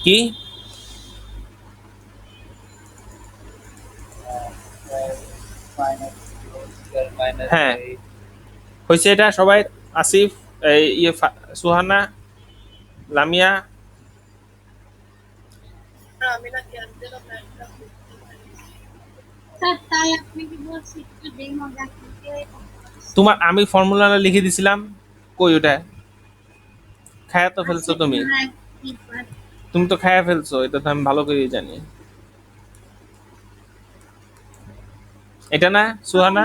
কি হ্যাঁ হয়েছে এটা সবাই? আসিফ, সুহানা, লামিয়া। তোমার আমি ফর্মুলাটা লিখে দিছিলাম, কই ওটা? খায়া তো ফেলছো তুমি। তুমি তো খায়া ফেলছো, এটা তো আমি ভালো করেই জানি। এটা না সুহানা?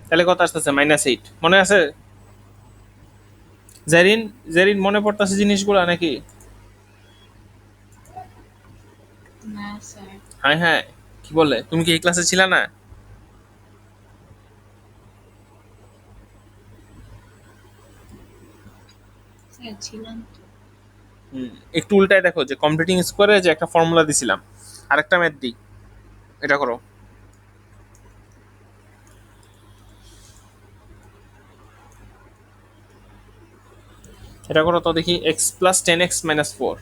তাহলে কত আসতেছে? -8 মনে আছে? জেরিন, জেরিন মনে পড়তেছে জিনিসগুলো নাকি? হ্যাঁ হ্যাঁ, কি বলে? তুমি কি এই ক্লাসে ছিল না? হুম, একটু উল্টায় দেখো, যে কমপ্লিটিং স্কোয়ারে যে একটা ফর্মুলা দিছিলাম, আরেকটা ম্যাথ দিই, এটা করো। এটা করো তো দেখি, x+10x-4।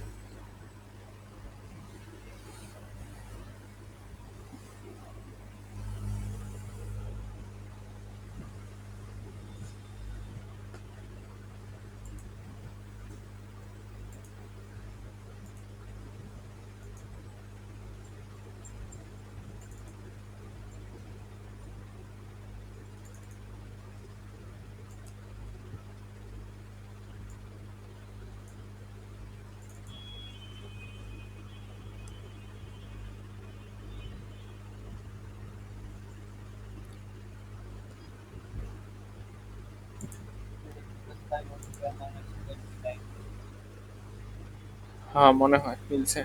হ্যাঁ মনে হয় মিলছে।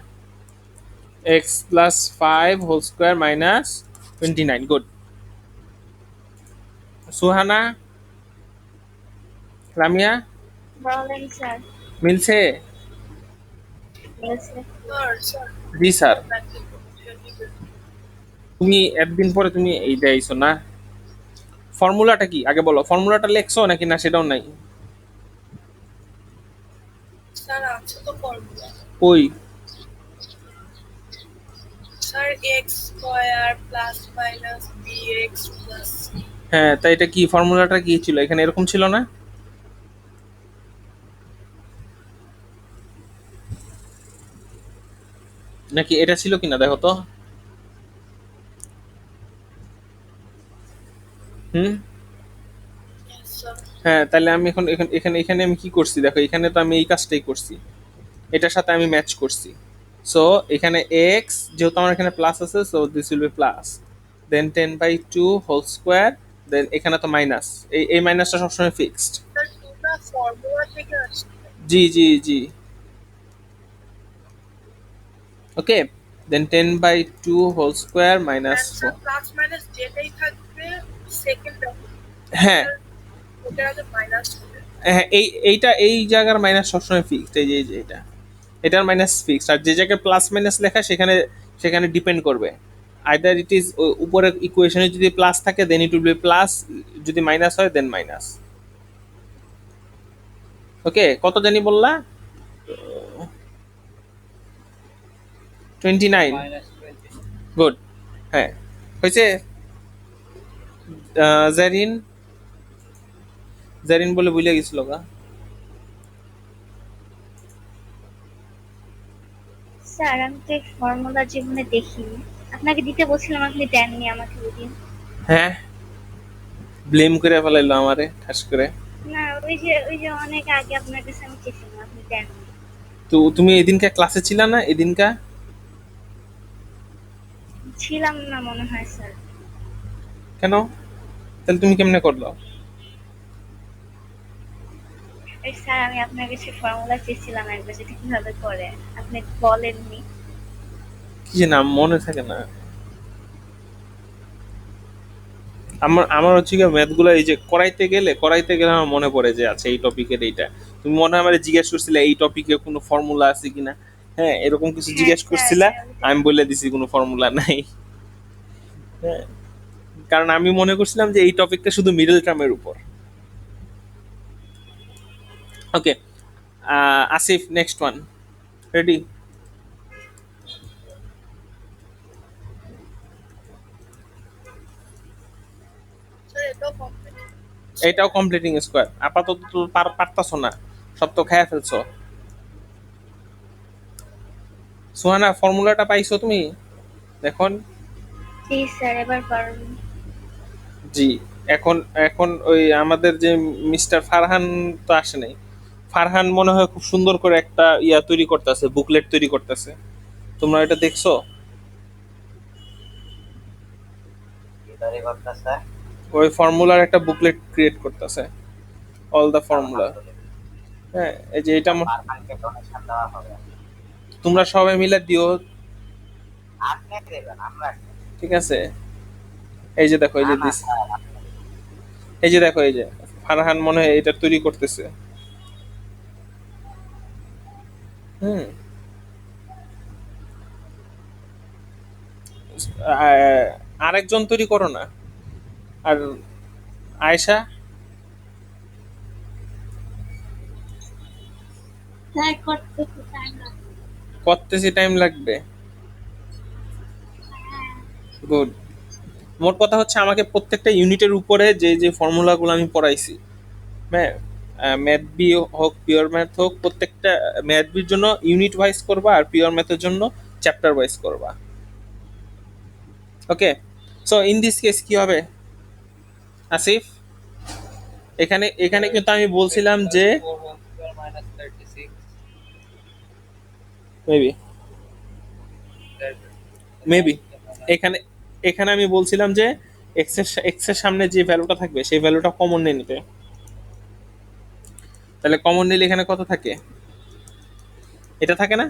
x+5 whole square -29, good. Suhana, Lamia, মিলছে? জি স্যার। তুমি একদিন পরে তুমি এইটা আইছো না? ফর্মুলাটা কি আগে বলো, ফর্মুলাটা লেখছো নাকি না সেটাও নাই? কই? হ্যাঁ, তাই এটা কি ফর্মুলাটা কি ছিল এখানে? এরকম ছিল না? নাকি এটা ছিল কিনা দেখো তো। হুম, হ্যাঁ, তাহলে আমি এখন এখানে এখানে এখানে আমি কি করছি দেখো, এখানে তো আমি এই কাজটাই করছি, এটার সাথে আমি ম্যাচ করছি। সো এখানে এক্স যেহেতু আমার এখানে প্লাস আছে, so this will be plus, then 10/2 whole square, then এখানে তো মাইনাস, এই মাইনাসটা সবসময় ফিক্সড। জি জি জি, ওকে। Then 10/2 whole square -4। হ্যাঁ হ্যাঁ, এইটা এই জায়গার মাইনাস সবসময় ফিক্সড, এই যে এটা, এটার মাইনাস ফিক্সড, আর যে জায়গায় প্লাস মাইনাস লেখা সেখানে সেখানে ডিপেন্ড করবে। আইদার ইট ইজ উপরে ইকুয়েশনে যদি প্লাস থাকে দেন ইট উইল বি প্লাস, যদি মাইনাস হয় দেন মাইনাস। ওকে, কত জানি বললা? 29, গুড। হ্যাঁ হয়েছে। জারিন, জারিন বলে বুঝলে গেছিল গা। স্যার আমি তো এই ফর্মুলা জীবনে দেখিনি, আপনাকে দিতে বলছিলাম আপনি দেননি আমাকে ওই দিন। হ্যাঁ, ব্লেম করে ফেলাইলো আমারে ঠাস করে। না ওই যে অনেক আগে আপনার কাছে আমি চেয়েছিলাম, আপনি দেননি। তো তুমি এদিনকা ক্লাসে ছিলা না এদিনকা? ছিলাম না মনে হয় স্যার। কেন? তাহলে তুমি কেমনে করলো? এই স্যার আমি আপনার কাছে ফর্মুলা চেয়েছিলাম একবার, যেটা কিভাবে করে আপনি বলেননি। কি যে নাম মনে থাকে না আমার। আমার হচ্ছে কি ম্যাথ গুলো এই যে করাইতে গেলে আমার মনে পড়ে যে আচ্ছা এই টপিকের এইটা। তুমি মনে হয় আমার জিজ্ঞেস করছিলে এই টপিকে কোনো ফর্মুলা আছে কিনা। হ্যাঁ, এরকম কিছু হ্যাঁ জিজ্ঞেস স্যার করছিলা, হ্যাঁ ওইটাই। আমি বলে দিছি কোনো ফর্মুলা নাই। হ্যাঁ, কারণ আমি মনে করছিলাম যে এই টপিকটা শুধু মিডল টার্মের উপর। ওকে, আসিফ, নেক্সট ওয়ান, রেডি? এটাও কমপ্লিটিং স্কোয়ার, আপাতত তো পারতাছো না, সব তো খেয়ে ফেলছো। সুহানা, ফর্মুলাটা পাইছো তুমি? দেখুন। জি স্যার, এবার পারবেন। জি। এখন এখন ওই আমাদের যে মিস্টার ফারহান তো আসে নাই, ফারহান মনে হয় খুব সুন্দর করে একটা ইয়া তৈরি করতেছে, বুকলেট তৈরি করতেছে, তোমরা এটা দেখছো? ওই ফর্মুলার একটা বুকলেট ক্রিয়েট করতেছে, অল দা ফর্মুলা। হ্যাঁ, এই যে এটা তোমরা সবাই মিলে দিও, ঠিক আছে? এই যে দেখো, এই যে দিস, এই যে দেখো, এই যে ফারহান মনে হয় এটা তৈরি করতেছে। হুম। আরেকজন তৈরি করো না। আর আয়েশা, স্যার করতেছি, টাইম লাগবে। করতেছি, টাইম লাগবে। গুড। মোট কথা হচ্ছে আমাকে প্রত্যেকটা ইউনিটের উপরে যে যে ফর্মুলাগুলো আমি পড়াইছি, হ্যাঁ, ম্যাথ বি হোক পিওর ম্যাথ হোক, প্রত্যেকটা ম্যাথ বির জন্য ইউনিট ওয়াইজ করবা, আর পিওর ম্যাথের জন্য চ্যাপ্টার ওয়াইজ করবা। ওকে, সো ইন দিস কেস কি হবে আসিফ? এখানে এখানে কিন্তু আমি বলছিলাম যে মেবি মেবি এখানে এখানে আমি বলছিলাম যে এক্স এর সামনে যে ভ্যালুটা থাকবে সেই ভ্যালুটা কমন নিয়ে নিতে। তাহলে কমন নিলে এখানে কত থাকে? এটা থাকে না?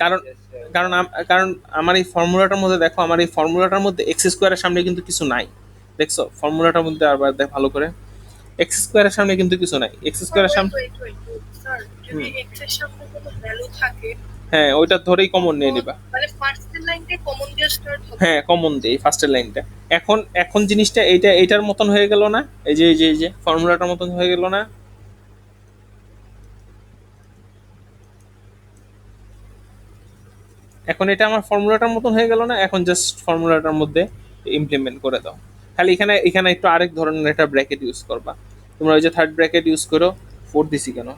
কারণ কারণ আমার এই ফর্মুলাটার মধ্যে দেখো, আমার এই ফর্মুলাটার মধ্যে এক্স স্কোয়ারের সামনে কিন্তু কিছু নাই। দেখছো ফর্মুলাটার মধ্যে? আবার দেখ ভালো করে, এক্স স্কোয়ারের সামনে কিন্তু কিছু নাই, এক্স স্কোয়ারের সামনে। স্যার, যদি এক্স এর সামনে কোনো ভ্যালু থাকে, হ্যাঁ, ওইটা ধরেই কমন তো নিয়ে নিবা। মানে ফার্স্টের লাইনটা কমন দিয়ে স্টার্ট হবে। হ্যাঁ, কমন দেই ফার্স্টের লাইনটা। এখন এখন জিনিসটা এইটা এইটার মতন হয়ে গেল না? এই যে ফর্মুলাটার মতন হয়ে গেল না? এখন এটা আমার ফর্মুলাটার মতন হয়ে গেল না? এখন জাস্ট ফর্মুলাটার মধ্যে ইমপ্লিমেন্ট করে দাও। খালি এখানে এখানে একটু আরেক ধরনের একটা ব্র্যাকেট ইউজ করবা। তোমরা ওই যে থার্ড ব্র্যাকেট ইউজ করো, ফোর দিছি কেন?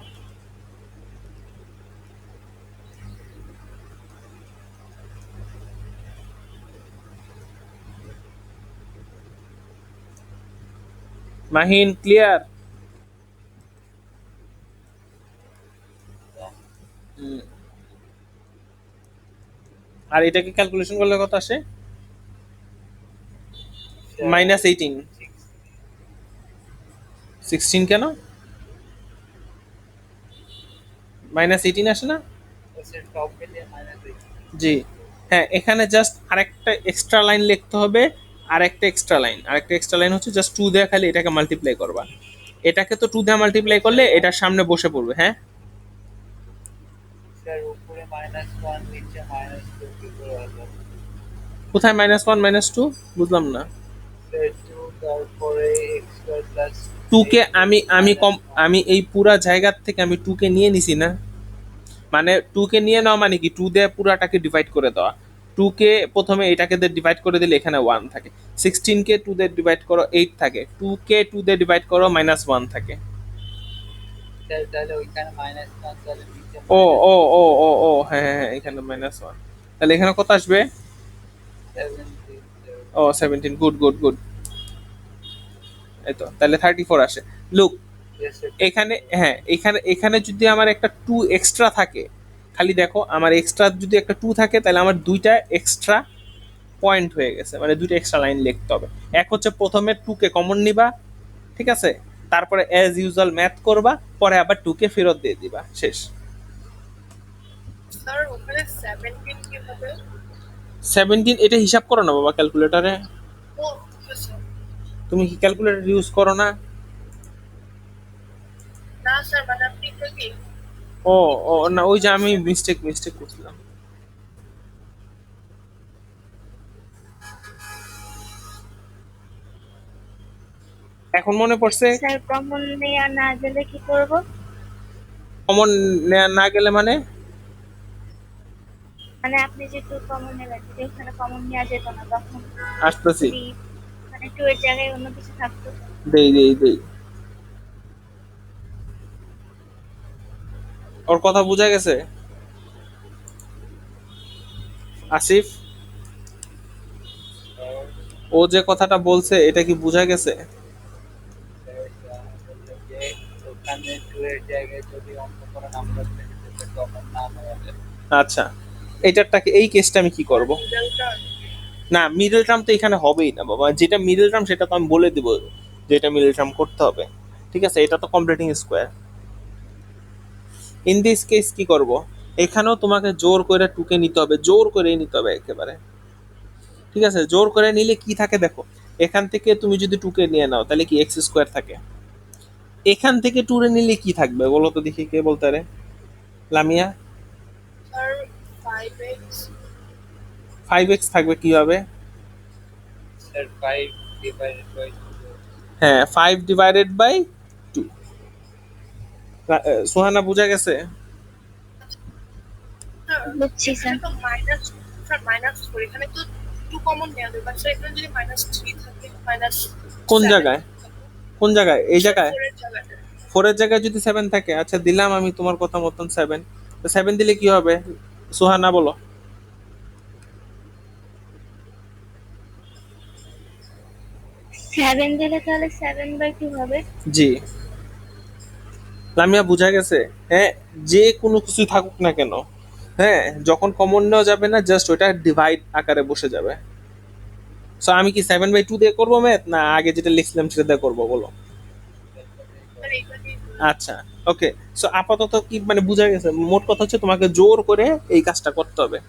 মাহিন, ক্লিয়ার? আর এটাকে ক্যালকুলেশন করলে কত আসে? -18। 16 কেন? -18 আসে না? জি। হ্যাঁ, এখানে জাস্ট আরেকটা এক্সট্রা লাইন লিখতে হবে। আরেকটা এক্সট্রা লাইন হচ্ছে জাস্ট 2 দিয়ে খালি এটাকে মাল্টিপ্লাই করবা। এটাকে তো 2 দিয়ে মাল্টিপ্লাই করলে এটার সামনে বসে পড়বে। হ্যাঁ, কোথায় -1 -2? বুঝলাম না। 2 কে আমি কম, আমি এই পুরা জায়গার থেকে আমি 2 কে নিয়ে নিছি না। মানে 2 কে নিয়ে নেওয়া মানে কি, 2 দিয়ে পুরাটাকে ডিভাইড করে দেওয়া। 2 কে প্রথমে এটাকে দিয়ে ডিভাইড করে দিলে এখানে 1 থাকে। 16 কে 2 দিয়ে ডিভাইড করো 8 থাকে। 2 কে 2 দিয়ে ডিভাইড করো -1 থাকে। ও ও ও ও ও হ্যাঁ হ্যাঁ হ্যাঁ, এখানে -1। তাহলে এখানে কত আসবে? ও 17। Good good good. এই তো, তাহলে 34 আসে। লুক, এখানে, হ্যাঁ, এখানে এখানে যদি আমার একটা 2 এক্সট্রা থাকে, খালি দেখো আমার এক্সট্রা যদি একটা 2 থাকে তাহলে আমার দুইটা এক্সট্রা পয়েন্ট হয়ে গেছে, মানে দুইটা এক্সট্রা লাইন লিখতে হবে। এক হচ্ছে প্রথমে 2 কে কমন নিবা, ঠিক আছে? তারপরে অ্যাজ ইউজুয়াল ম্যাথ করবা, পরে আবার 2 কে ফেরত দিয়ে দিবা, শেষ। স্যার, ওখানে 17 কিভাবে? 17 এটা হিসাব করো না বাবা ক্যালকুলেটরে। ও, স্যার। তুমি কি ক্যালকুলেটর ইউজ করো না? না স্যার, মানে আপনি কি? ও ও না, ওই যে আমি মিস্টেক করছিলাম। এখন মনে পড়ছে? স্যার কমন নেওয়া না গেলে কি করব? কমন না গেলে মানে? মানে আপনি যে টু কমন নেবেন, যদি ওখানে কমন নেওয়া যেত না তখন আসতেছি, যদি মানে টু এর জায়গায় অন্য কিছু থাকতো। দেই দেই দেই। ওর কথা বোঝা গেছে আসিফ? ও যে কথাটা বলছে এটা কি বোঝা গেছে? আচ্ছা, এটারটাকে এই কেসটা আমি কি করব? না, মিডল টার্ম তো এখানে হবেই না বাবা, যেটা মিডল টার্ম সেটা তো আমি বলে দিব যে এটা মিডল টার্ম করতে হবে। ঠিক আছে, এটা তো completing square. In this case কি করব? এখানেও তোমাকে জোর করে টুকে নিতে হবে, জোর করে নিতে হবে একেবারে। ঠিক আছে, জোর করে নিলে কি থাকে দেখো, এখান থেকে তুমি যদি টুকে নিয়ে নাও তাহলে কি এক্স স্কোয়ার থাকে, এখান থেকে টুরে নিলে কি থাকবে বলো তো দেখি, কে বলতে পারে? লামিয়া? Sir 5x। 5x থাকবে কিভাবে? Sir 5 divided by 2। হ্যাঁ, 5/2। সোহানা বোঝা গেছে? স্যার বুঝছি স্যার। এখানে তো মাইনাস, স্যার মাইনাস 4, এখানে তো 2 কমন নেওয়া যাবে। স্যার এখানে যদি -3 থাকে, কোন -7 জায়গায়? কোন জায়গায়? এই স্যার জায়গায়? 4 এর জায়গাতে। 4 এর জায়গায় যদি 7 থাকে, আচ্ছা দিলাম আমি তোমার কথা মতন 7। তো 7 দিলে কি হবে? সোহানা বলো। 7 দিলে তাহলে 7/2 হবে। জি। লামিয়া বোঝা গেছে? হ্যাঁ, যে কোনো কিছু থাকুক না কেন, হ্যাঁ, যখন কমন নেওয়া যাবে না জাস্ট ওটা ডিভাইড আকারে বসে যাবে। সো আমি কি 7/2 দিয়ে করবো ম্যাথ, না আগে যেটা লিখছিলাম সেটা দিয়ে করবো বলো? স্যার এইভাবেই আচ্ছা, ওকে। সো আপাতত কি মানে বোঝা গেছে, মোট কথা হচ্ছে তোমাকে জোর করে এই কাজটা করতে হবে।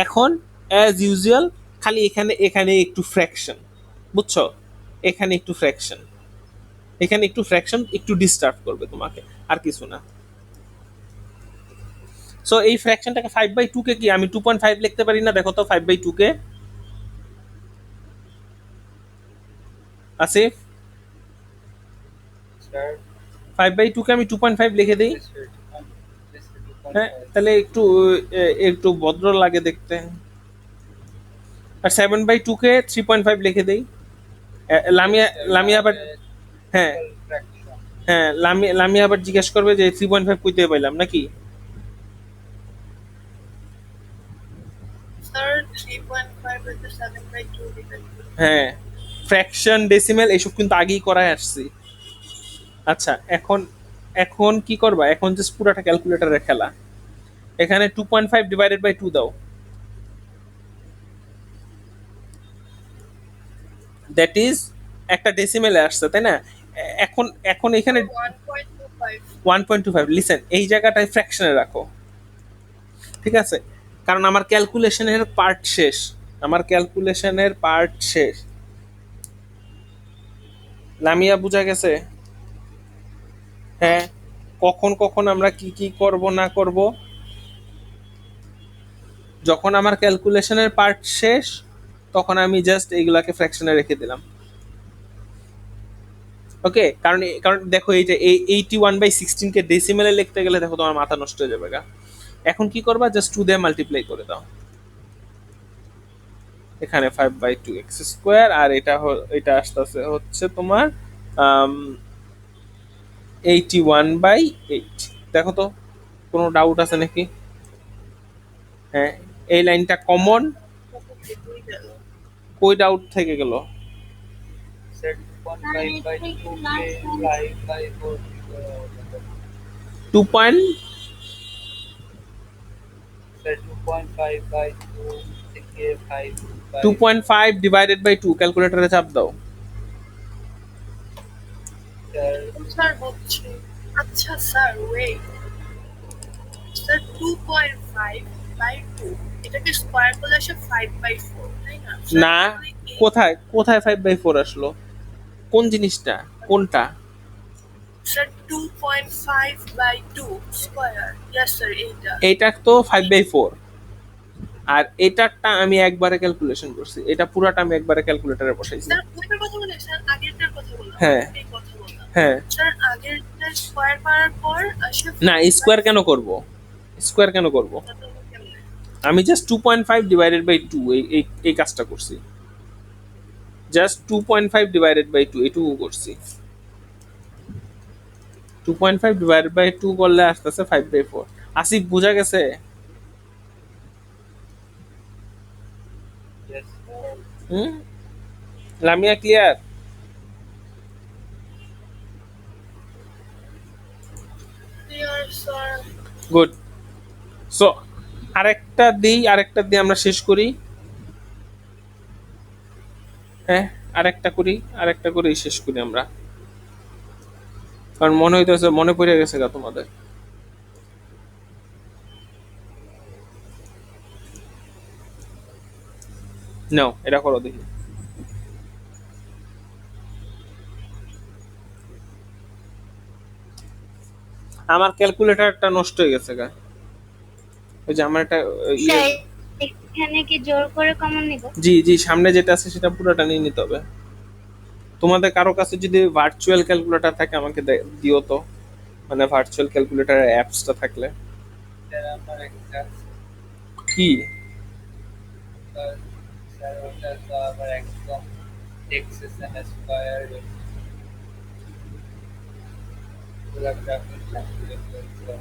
এখন অ্যাজ ইউজুয়াল, খালি এখানে এখানে একটু ফ্র্যাকশন, বুঝছো? এখানে একটু ফ্র্যাকশন, এখানে একটু ফ্র্যাকশন একটু ডিস্টার্ব করবে তোমাকে, আর কিছু না। সো এই ফ্র্যাকশনটাকে 5/2 কে কি আমি 2.5 লিখতে পারি না? দেখো তো 5/2 কে আসিফ, স্যার 5/2 কে আমি 2.5 লিখে দিই। this is this is হ্যাঁ, 2.5। তাহলে একটু একটু ভদ্র লাগে দেখতে। আর 7/2 কে 3.5 লিখে দেই। লামিয়া, লামিয়া আবার, হ্যাঁ ফ্র্যাকশন। হ্যাঁ, লামিয়া লামিয়া আবার জিজ্ঞেস করবে যে 3.5 কইতে পাইলাম নাকি? স্যার 3.5 হইতে 7/2 ডিভাইড করে। হ্যাঁ, ফ্র্যাকশন ডেসিমেল এসব কিন্তু আগেই করায় আসছি। আচ্ছা, এখন এখন কি করবা? এখন জাস্ট পুরাটা ক্যালকুলেটরের খেলা। এখানে 2.5/2 দাও, দ্যাট ইজ একটা ডেসিমেলে আসছে তাই না? এখন এখন এখানে 1.25। 1.25, লিসেন, এই জায়গাটায় ফ্র্যাকশনে রাখো। ঠিক আছে, কারণ আমার ক্যালকুলেশনের পার্ট শেষ, আমার ক্যালকুলেশনের পার্ট শেষ। লামিয়া বোঝা গেছে? হ্যাঁ, কখন কখন আমরা কি কি করব না করব, যখন আমার ক্যালকুলেশনের পার্ট শেষ তখন আমি জাস্ট এইগুলাকে ফ্র্যাকশনে রেখে দিলাম। ওকে, কারণ কারণ দেখো এই যে 81/16 কে ডেসিমেলে লিখতে গেলে দেখো তোমার মাথা নষ্ট হয়ে যাবে গা। এখন কি করবা? জাস্ট 2 দিয়ে মাল্টিপ্লাই করে দাও। এখানে 5/2 x স্কোয়ার, আর এটা আসতেছে হচ্ছে তোমার 81/8। দেখো তো কোনো ডাউট আছে নাকি? হ্যাঁ, এই লাইনটা কমন। কত কেটে গেল? কই ডাউট থেকে গেল? স্যার 2.5/2 কে 5/4 2 পয়েন্ট, স্যার 2.5/2 থেকে 5/2। 2.5 ডিভাইডেড বাই 2, ক্যালকুলেটরে চাপ দাও। স্যার হচ্ছে, আচ্ছা স্যার ওয়েট, স্যার 2.5/2 এটাকে স্কয়ার করলে আসে 5/4, তাই না স্যার? না, তাহলে কোথায় কোথায় 5/4 আসলো? কোন জিনিসটা, কোনটা? স্যার 2.5/2 স্কয়ার, ইয়েস স্যার এইটা। এইটা তো 5/4। আর এটারটা আমি একবারে ক্যালকুলেশন করছি, এটা পুরাটা আমি একবারে ক্যালকুলেটরে বসাইছি। স্যার ওইটার কথা বলে স্যার আগেরটার কথা বললাম, হ্যাঁ। এই কথা বললাম হ্যাঁ, স্যার আগেরটা স্কোয়ার করার পর আসলে না স্কোয়ার কেন করব, স্কোয়ার কেন করব, আমি জাস্ট 2.5 ডিভাইডেড বাই 2 এই কাজটা করছি, জাস্ট 2.5 ডিভাইডেড বাই 2 এইটুকু করছি। 2.5 ডিভাইডেড বাই 2 করলে আসতেছে 5/4। আসিফ বোঝা গেছে? হুম, Lamia clear? Clear sir. Good. So আরেকটা দিয়ে আমরা শেষ করি। হ্যাঁ, আরেকটা করেই শেষ করি আমরা, কারণ মনে হইতেছে মনে পড়ে গেছে গা তোমাদের। নাও এটা করো দেখি। আমার ক্যালকুলেটরটা নষ্ট হয়ে গেছে গা, ওই যে আমার একটা ইয়ে। স্যার এখানে কি জোর করে কমন নিব? জি জি, সামনে যেটা আছে সেটা পুরোটা নিয়ে নিতে হবে। তোমাদের কারো কাছে যদি ভার্চুয়াল ক্যালকুলেটর থাকে আমাকে দিও তো, মানে ভার্চুয়াল ক্যালকুলেটরের অ্যাপসটা থাকলে। আমার একটা কি? স্যার ওটা তো আবার একদম টেক্সাস এন্ড স্কয়ার পুরো গ্রাফিক ক্যালকুলেট করতে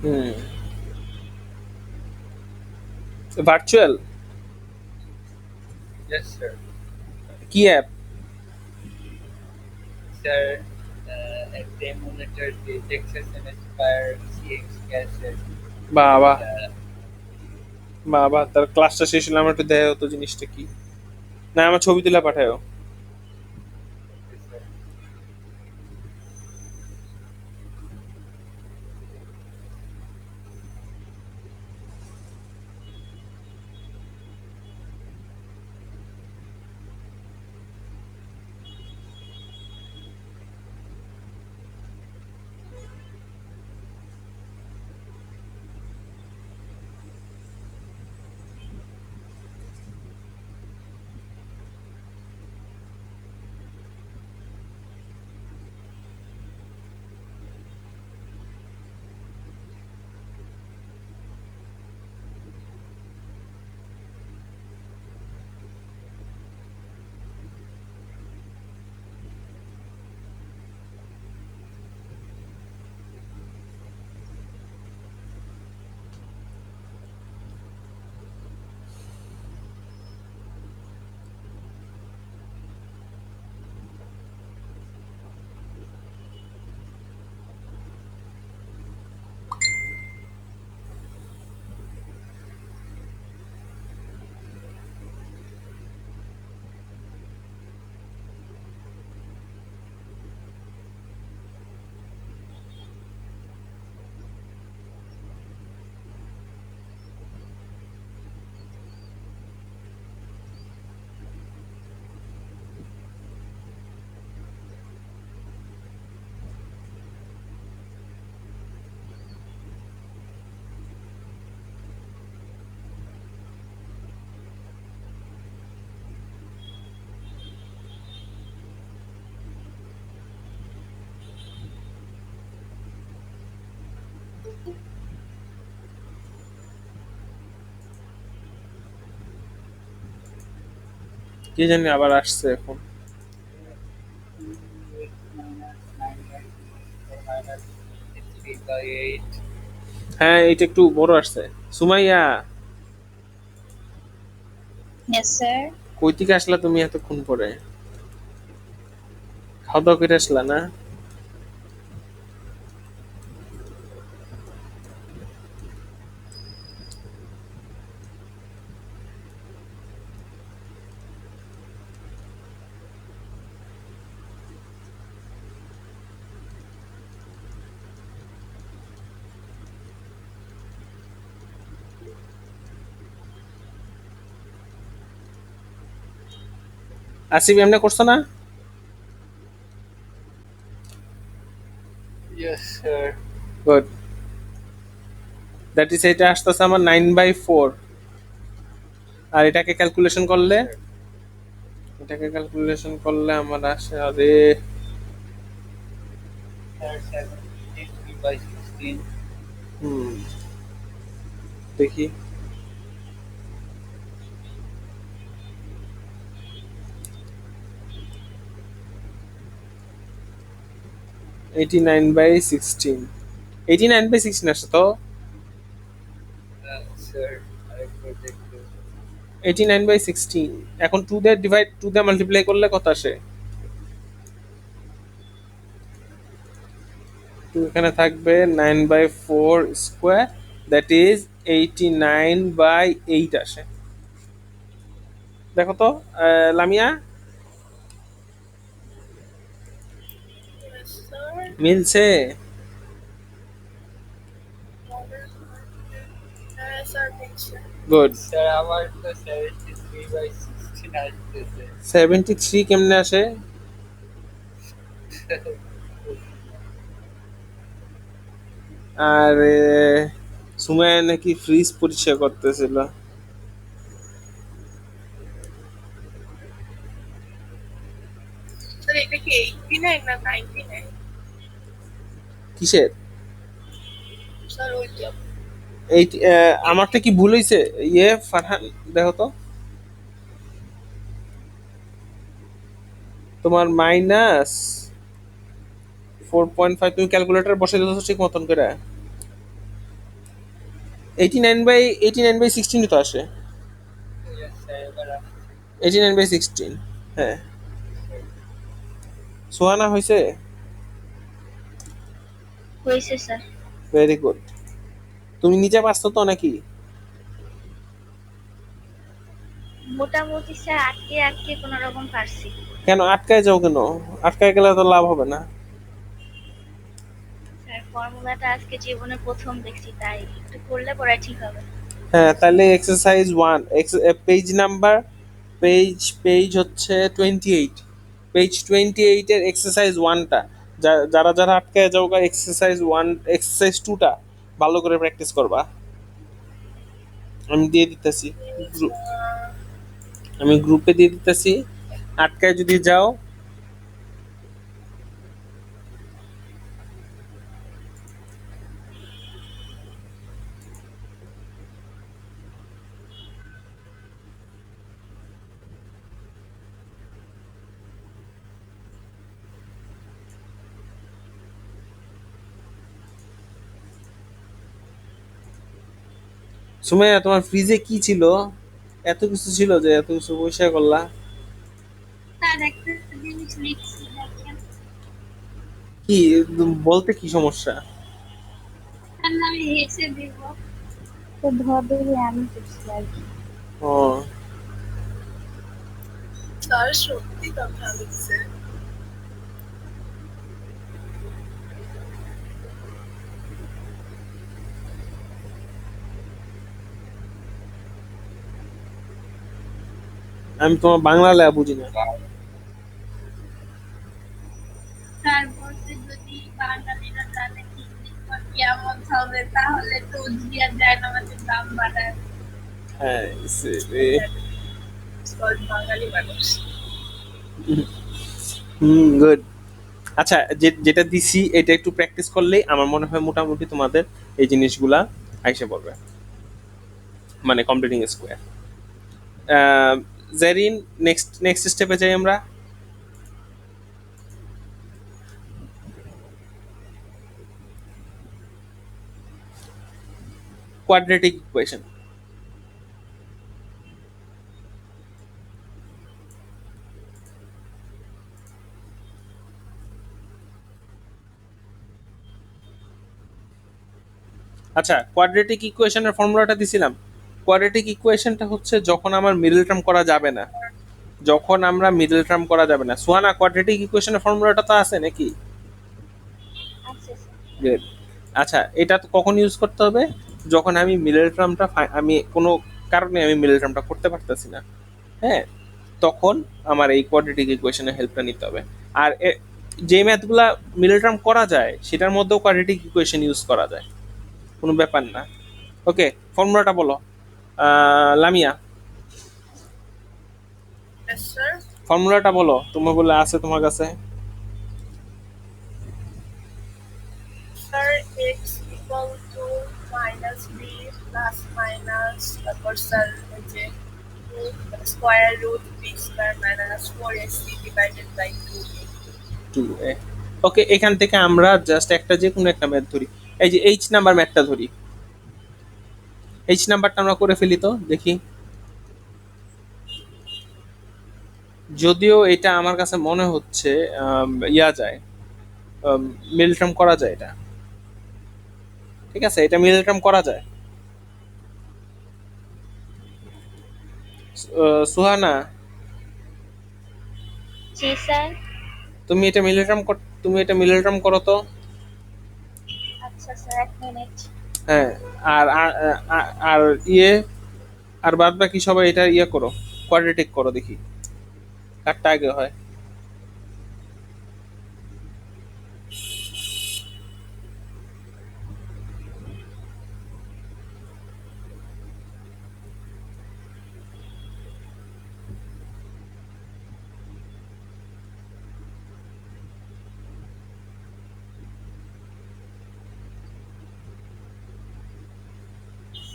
হুম, ভার্চুয়াল ইয়েস স্যার। কি অ্যাপ? স্যার ডেমোনেটার দিয়ে টেক্সাস এন্ড স্কয়ার সিএক্স ক্যাসেট বাবা বাবা, তার ক্লাসটা শেষ হলে আমার একটু দেয় হতো জিনিসটা কি, না আমার ছবি তুলে পাঠায়ও। কি জানি আবার আসছে এখন। মাইনাস 3/8 হ্যাঁ, এটা একটু বড় আসছে। Sumaiya, yes sir. কই থেকে আসলা তুমি এতক্ষণ পরে? খাওয়া দাওয়া করে আসলা না? আসিফ এমনি করছো না? Yes sir. Good. That is, এটা আসতেছে আমার 9/4। আর এটাকে ক্যালকুলেশন করলে আমার আসে, আরে Sir, 73 by 16. হুম, দেখি 89/16, 89/16 আসে তো। Sir, আরেকবার দেখতে। 89/16 এখন 2 দিয়ে ডিভাইড, 2 দিয়ে মাল্টিপ্লাই করলে কত আসে? 2 এখানে থাকবে 9/4 স্কোয়ার, দ্যাট ইজ 89/8 আসে। দেখো তো লামিয়া, Yes, sir. মিলছে? হ্যাঁ স্যার দেখছি। গুড। স্যার আমার তো 73 by 16 আসতেছে। 73 কেমনে আসে? আর সুমাইয়া নাকি ফ্রিজ পরিষ্কার করতেছিল। স্যার এটা কি 89 না 99? কিসের? স্যার ওইটা। এই আমারটা কি ভুল হইছে? ইয়ে ফারহান, দেখো তো তোমার -4.5 তুমি ক্যালকুলেটর বসে দিতেছো ঠিক মতন করে। 89/16 তো আসে। Yes, স্যার এবার আসছে। 89/16, হ্যাঁ। সোহানা হয়েছে? হয়েছে স্যার। Very good. তুমি নিচে পারছো তো নাকি? মোটামুটি স্যার আটকে আটকে কোনো রকম পারছি। কেন আটকায় যাও কেন? আটকায় গেলে তো লাভ হবে না। স্যার ফর্মুলাটা আজকে জীবনে প্রথম দেখছি, তাই একটু করলে পরে ঠিক হবে। হ্যাঁ, তাহলে এক্সারসাইজ 1, পেজ নাম্বার, পেজ হচ্ছে 28, পেজ 28 এর এক্সারসাইজ 1টা, যারা যারা আটকায় যাও এক্সারসাইজ 1, এক্সারসাইজ 2টা ভালো করে প্র্যাকটিস করবা। আমি দিয়ে দিতেছি, আমি গ্রুপে দিয়ে দিতেছি। আটকায় যদি যাও, সুমাইয়া তোমার ফ্রিজে কি ছিল? এত কিছু ছিল যে এত কিছু পয়সা করলা? স্যার একটা জিনিস লিখছি দেখেন। কি বলতে কি সমস্যা? স্যার আমি হেসে দিব তো ধরে আমি করছি আর কি। ও, স্যার সত্যি কথা লিখছে। আমি তোমার বাংলা লেখা বুঝি না। স্যার বলছে যদি বাঙালিরা জানে ইংলিশ বা কেমন হবে তাহলে তো উজিয়া যায় না, আমাদের দাম বাড়ায়। হ্যাঁ, স্যার বাঙালি মানুষ। গুড। আচ্ছা, যেটা দিছি এটা একটু প্র্যাকটিস করলেই আমার মনে হয় মোটামুটি তোমাদের এই জিনিসগুলা আইসে পড়বে, মানে কমপ্লিটিং স্কোয়ার। জেরিন, নেক্সট স্টেপে যাই আমরা। Quadratic equation. আচ্ছা, কোয়াড্রেটিক ইকুয়েশনের ফর্মুলাটা দিছিলাম। কোয়াড্রেটিক ইকুয়েশনটা হচ্ছে যখন আমার মিডল টার্ম করা যাবে না, যখন আমরা মিডল টার্ম করা যাবে না। সুহানা, কোয়াড্রেটিক ইকুয়েশনের ফর্মুলাটা তো আছে নাকি? আচ্ছা স্যার। গ্রেট। আচ্ছা, এটা তো কখন ইউজ করতে হবে? যখন আমি মিডল টার্মটা, আমি কোনো কারণে আমি মিডল টার্মটা করতে পারতেছি না, হ্যাঁ, তখন আমার এই কোয়াড্রেটিক ইকুয়েশনের হেল্পটা নিতে হবে। আর যে ম্যাথগুলা মিডল টার্ম করা যায় সেটার মধ্যেও কোয়াড্রেটিক ইকুয়েশন ইউজ করা যায়, কোনো ব্যাপার না। ওকে, ফর্মুলাটা বলো লামিয়া। Yes, sir. ফর্মুলাটা বলো, তুমি বলে আছে তোমার কাছে। Sir, x equal to minus b plus minus তারপর স্যার ওই যে square root b square minus 4ac divided by 2a. 2a। Okay, এখান থেকে আমরা জাস্ট একটা যে কোনো একটা ম্যাথ ধরি। এই যে এইচ নাম্বার ম্যাথটা ধরি, এইচ নাম্বারটা আমরা করে ফেলি তো দেখি। যদিও এটা আমার কাছে মনে হচ্ছে ইয়া যায়, মিল টার্ম করা যায় এটা। ঠিক আছে, এটা মিল টার্ম করা যায়। সুহানা, জি স্যার। তুমি এটা মিল টার্ম করো তো। আচ্ছা স্যার, 1 মিনিট। হ্যাঁ, আর আর আর ইয়ে আর বাদ বাকি সবাই এটা ইয়ে করো, কোয়াড্রেটিক করো, দেখি কারটা আগে হয়।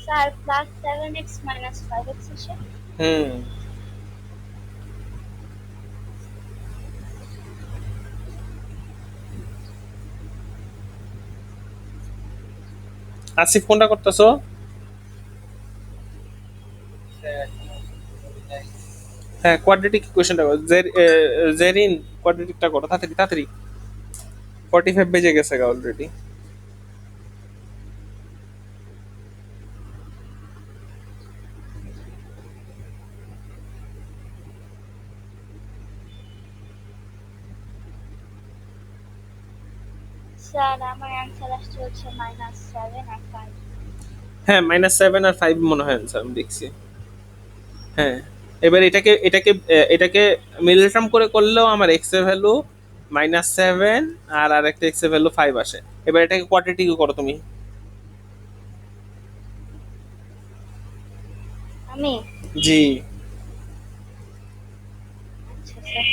Sir plus 7x minus 5x আসে। হুম, আসিফ কোনটা করতেছো? স্যার এখনো করি নাই। হ্যাঁ, কোয়াড্রেটিক ইকুয়েশনটা করো। জেরিন কোয়াড্রেটিকটা করো তাড়াতাড়ি তাড়াতাড়ি, 45 বেজে গেছে অলরেডি। স্যার আমার অ্যান্সার আসছে হচ্ছে -7 আর 5। হ্যাঁ, -7 আর 5 মনে হয় आंसर আমি দেখছি। হ্যাঁ, এবার এটাকে মিল টার্ম করে করলেও আমার x এর ভ্যালু -7 আর আরেকটা x এর ভ্যালু 5 আসে। এবার এটাকে কোয়াড্রেটিক করো তুমি। আমি জি। আচ্ছা স্যার।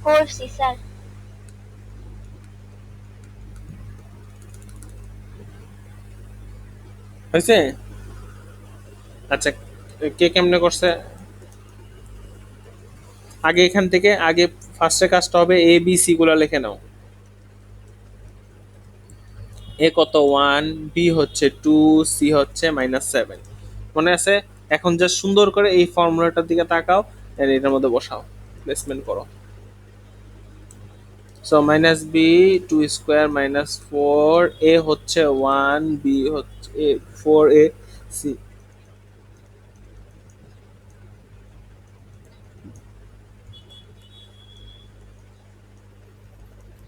করছি স্যার। হয়েছে? আচ্ছা, কে কেমনে করছে? আগে এখান থেকে আগে ফার্স্টে কাজটা হবে এ বি সি গুলো লিখে নাও। এ কত 1, বি হচ্ছে 2, সি হচ্ছে -7। মনে আছে? এখন যা সুন্দর করে এই ফর্মুলাটার দিকে তাকাও, আর এটার মধ্যে বসাও, প্লেসমেন্ট করো। সো -b 2 স্কয়ার -4, এ হচ্ছে 1, বি হচ্ছে 4a, সি।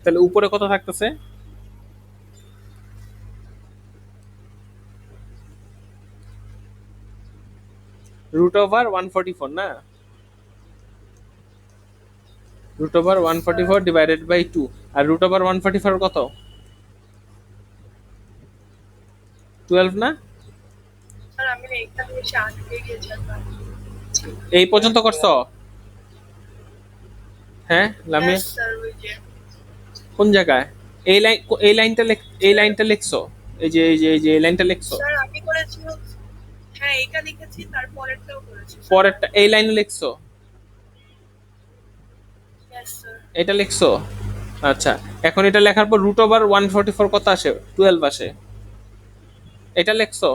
তাহলে উপরে কত থাকতেছে? √144 না? √144 ডিভাইডেড বাই 2। আর √144 কত? 12 না? স্যার আমি না এখানে এসে আটকে গিয়েছিলাম। এই পর্যন্ত করছো? হ্যাঁ লামিয়া, Yes, স্যার ওই যে কোন জায়গায়? এই লাইনটা লিখছো, এই লাইনটা লিখছো, স্যার আমি করেছি হ্যাঁ এটা লিখেছি, তারপরেরটাও করেছি স্যার। পরেরটা এই লাইনে লিখছো, ইয়েস স্যার। এটা লিখছো। আচ্ছা, এখন এটা লেখার পর √144 কত আসে? 12 আসে। এটা লিখছো?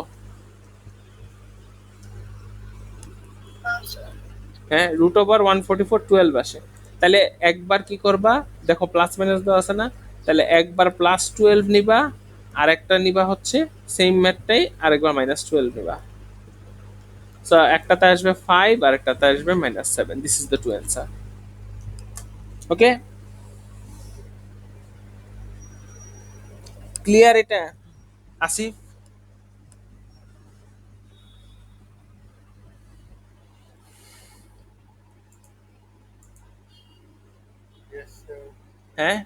স্যার হ্যাঁ, √144 12 আসে। তাহলে একবার কি করবা, দেখো প্লাস মাইনাস দেওয়া আছে না, তাহলে একবার +12 নিবা, আর একটা নিবা হচ্ছে সেম ম্যাথটাই আরেকবার -12 নিবা। সো একটাতে আসবে 5 আর একটাতে আসবে -7। This is the two answer. ওকে, ক্লিয়ার এটা আসিফ? Yes, sir. হ্যাঁ,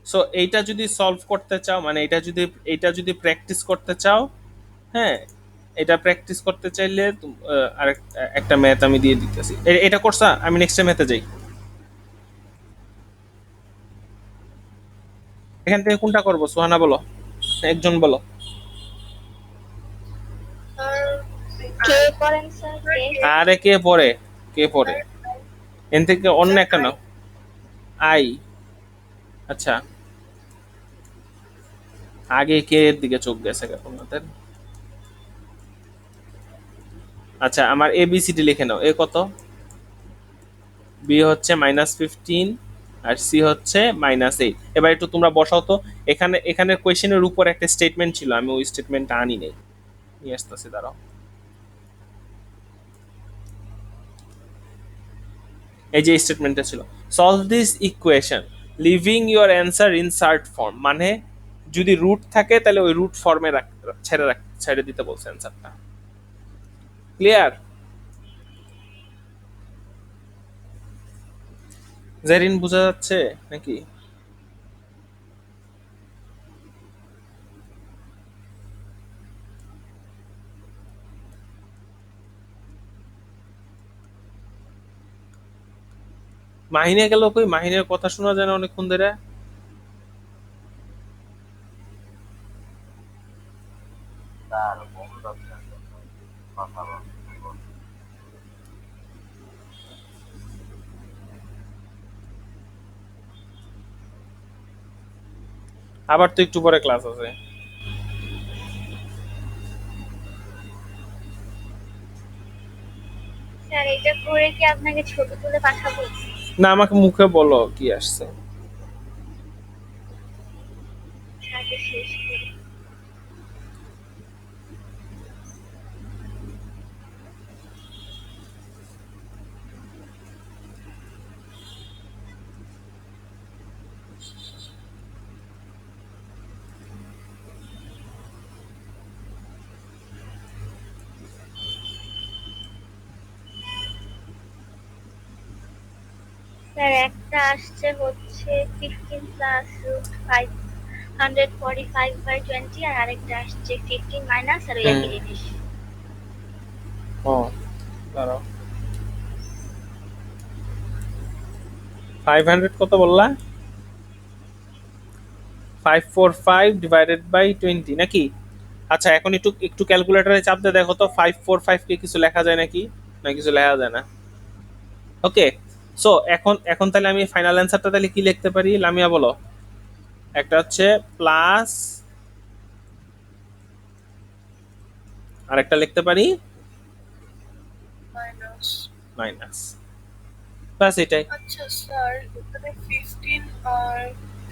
সো এইটা যদি সলভ করতে চাও, মানে এটা যদি প্র্যাকটিস করতে চাও, হ্যাঁ, এটা প্র্যাকটিস করতে চাইলে আরেক একটা ম্যাথ আমি দিয়ে দিতেছি। এটা করছা, আমি নেক্সট ম্যাথে যাই। এখান থেকে কোনটা করবো সুহানা বলো, একজন বলো। স্যার কে করেন স্যার, কে? আরে কে পড়ে, কে পড়ে, এন থেকে অন্য একটা নাও। আই, আচ্ছা, আগে কে এর দিকে চোখ গেছে আপনাদের। আচ্ছা, আমার ABCD লিখে নাও। এ কত, বি হচ্ছে -15, আর সি হচ্ছে -8। এবার একটু তোমরা বসাও তো। এখানে কোয়েশ্চেনের উপর একটা স্টেটমেন্ট ছিল, আমি ওই স্টেটমেন্টটা আনি নাই, নিয়ে আসতেছি, দাঁড়াও। এই যে স্টেটমেন্টটা ছিল, solve this equation living your answer in shirt form, মানে যদি রুট থাকে তাহলে ওই রুট ফর্মে ছেড়ে দিতে বলছে অ্যান্সারটা। ক্লিয়ার? জেরিন বোঝা যাচ্ছে নাকি? মাহিনে গেল কই? মাহিনের কথা শোনা যায় না অনেকক্ষণ ধরে। আবার তো একটু পরে ক্লাস আছে। স্যার এটা করে কি আপনাকে ছবি তুলে পাঠাবো? না, আমাকে মুখে বলো কি আসছে। আগে শেষ করি। স্যার একটা আসছে হচ্ছে 15 প্লাস √545/20, আর আরেকটা আসছে 15 মাইনাস আর ওই একই জিনিস। ও, দাঁড়াও, 500 কত বললা? 545/20 নাকি? আচ্ছা, এখন একটু একটু ক্যালকুলেটরে চাপ দিয়ে দেখো তো 545 কে কিছু লেখা যায় নাকি, না কিছু লেখা যায় না। ওকে, সো এখন এখন তাহলে আমি ফাইনাল অ্যান্সারটা তাহলে কি লিখতে পারি, লামিয়া বলো। একটা হচ্ছে প্লাস, আর একটা লিখতে পারি মাইনাস। মাইনাস, ব্যাস এটাই। আচ্ছা স্যার, এখানে 15 আর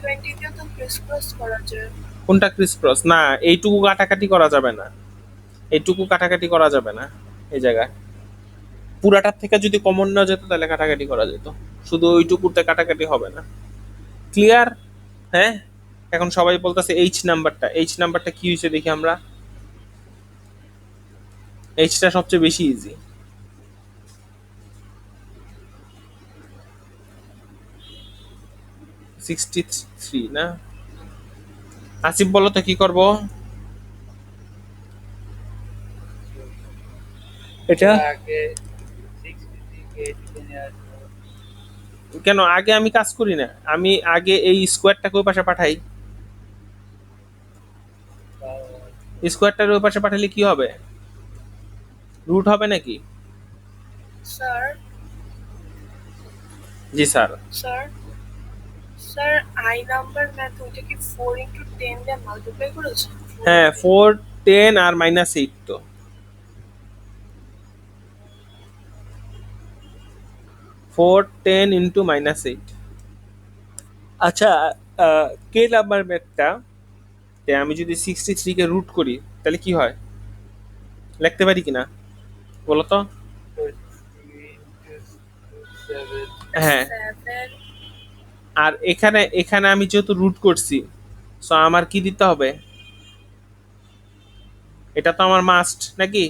20 তে তো ক্রিস করা যায়। কোনটা ক্রিস ক্রস? না, এইটুকু কাটাকাটি করা যাবে না, এইটুকু কাটাকাটি করা যাবে না এই জায়গায়। পুরাটার থেকে যদি কমন না যেত তাহলে কাটাকাটি করা যেত, শুধু ওইটুকুতে কাটাকাটি হবে না। ক্লিয়ার? হ্যাঁ, এখন সবাই বলতেছে এইচ নাম্বারটা কি হয়েছে দেখি আমরা। এইচটা সবচেয়ে বেশি ইজি। 63 না? আসিফ বলো তো কি করব এটা? আগে 60 থেকে 80 নিয়ে আসবো। কেন আগে আমি কাজ করি না? আমি আগে এই স্কোয়ারটাকে ওই পাশে পাঠাই, স্কোয়ারটার ওই পাশে পাঠালে কি হবে? রুট হবে নাকি? Sir G sir. Sir sir I number math ওইটা কি 4 ইন্টু 10 দিয়ে মাল্টিপ্লাই করেছে? হ্যাঁ 4, 10 আর -8 তো। 4, 10 ইন্টু -8। আচ্ছা, কে নাম্বার ম্যাথটা আমি যদি 63 কে রুট করি তাহলে কি হয়, লিখতে পারি কিনা বলো তো? 3 into 7. হ্যাঁ, 7 আর এখানে এখানে আমি যেহেতু রুট করছি, সো আমার কি দিতে হবে? এটা তো আমার মাস্ট নাকি?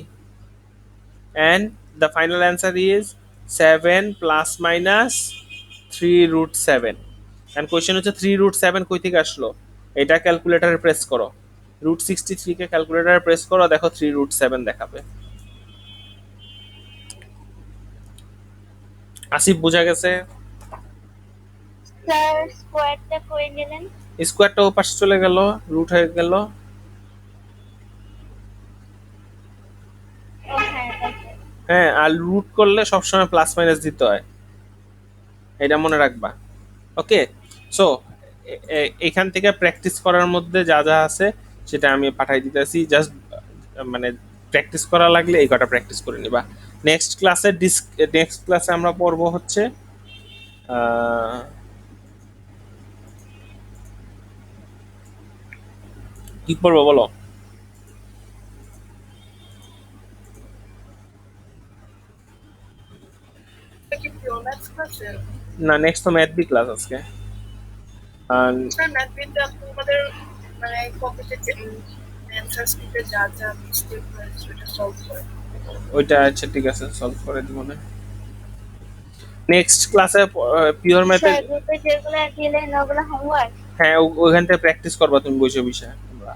And the final answer is 7 plus minus 3√7। And question হচ্ছে 3√7 কই থেকে আসলো? এটা ক্যালকুলেটারে প্রেস করো, √63 কে ক্যালকুলেটারে প্রেস করো, দেখো 3√7 দেখাবে। আসিফ বোঝা গেছে? স্যার স্কোয়ারটা করে নিলেন। স্কোয়ারটা ও পাশে চলে গেল, রুট হয়ে গেল। ও হ্যাঁ ওকে। হ্যাঁ, আর রুট করলে সবসময় প্লাস মাইনাস দিতে হয়, এটা মনে রাখবা। ওকে, সো এখান থেকে প্র্যাকটিস করার মধ্যে যা যা আছে সেটা আমি পাঠাই দিতেছি, জাস্ট মানে প্র্যাকটিস করা লাগলে এই কটা প্র্যাকটিস করে নিবা। নেক্সট ক্লাসে আমরা পড়বো হচ্ছে কি পড়বো বলো? কি পিওর ম্যাথস ক্লাসে? না, নেক্সট তো ম্যাথ বি ক্লাস আজকে। আর স্যার ম্যাথ বিতে আপনি আমাদের মানে কপিতে অ্যান্সার স্ক্রিপ্টে যা যা মিস্টেক হয়েছে ওটা সলভ করে। ওইটা আচ্ছা ঠিক আছে, সলভ করে দিব না। নেক্সট ক্লাসে পিওর ম্যাথের, স্যার গ্রুপে যেগুলো দিলেন ওগুলো হোমওয়ার্ক। হ্যাঁ ওইখান থেকে প্র্যাকটিস করবা তুমি বসে বসে। তোমরা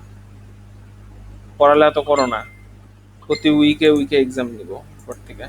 পড়ালে তো করো না, প্রতি উইকে উইকে এক্সাম নিব পর থেকে।